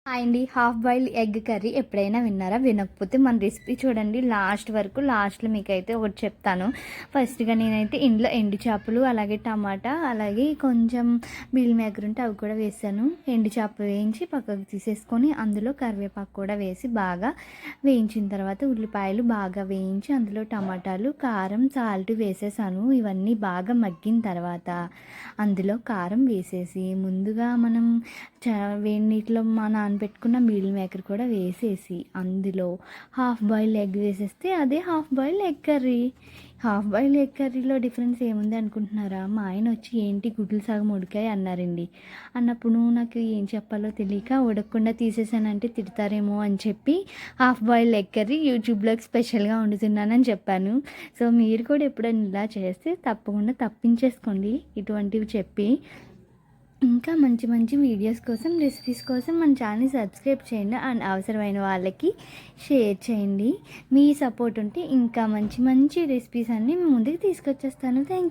Hi అండి. Half boiled egg curry ఎప్పుడైనా విన్నారా? వినకపోతే మన రెసిపీ చూడండి లాస్ట్ వరకు. లాస్ట్లో మీకైతే ఒకటి చెప్తాను. ఫస్ట్గా నేనైతే ఇందులో ఎండు చేపలు, అలాగే టమాటా, అలాగే కొంచెం మీల్ మేకర్ ఉంటే అవి కూడా వేసాను. ఎండు చేప వేయించి పక్కకు తీసేసుకొని అందులో కరివేపాకు కూడా వేసి బాగా వేయించిన తర్వాత ఉల్లిపాయలు బాగా వేయించి అందులో టమాటాలు, కారం, సాల్ట్ వేసేసాను. ఇవన్నీ బాగా మగ్గిన తర్వాత అందులో కారం వేసేసి ముందుగా మనం వేడి నీటిలో నానబెట్టుకున్న మీల్ మేకర్ కూడా వేసేసి అందులో హాఫ్ బాయిల్డ్ ఎగ్ వేసేస్తే అదే half boiled egg curry. Half boiled egg కర్రీలో డిఫరెన్స్ ఏముంది అనుకుంటున్నారా? మా ఆయన వచ్చి ఏంటి గుడ్లు సగం ఉడికాయి అన్నారండి. అన్నప్పుడు నాకు ఏం చెప్పాలో తెలియక ఉడకకుండా తీసేసానంటే తిడతారేమో అని చెప్పి హాఫ్ బాయిల్డ్ ఎగ్ కర్రీ యూట్యూబ్లోకి స్పెషల్గా వండుతున్నానని చెప్పాను. సో మీరు కూడా ఎప్పుడైనా ఇలా చేస్తే తప్పకుండా తప్పించేసుకోండి ఇటువంటివి చెప్పి. ఇంకా మంచి మంచి వీడియోస్ కోసం, రెసిపీస్ కోసం మన ఛానల్ని సబ్స్క్రైబ్ చేయండి అండ్ అవసరమైన వాళ్ళకి షేర్ చేయండి. మీ సపోర్ట్ ఉంటే ఇంకా మంచి మంచి రెసిపీస్ అన్నీ మీ ముందుకు తీసుకొచ్చేస్తాను. Thank you.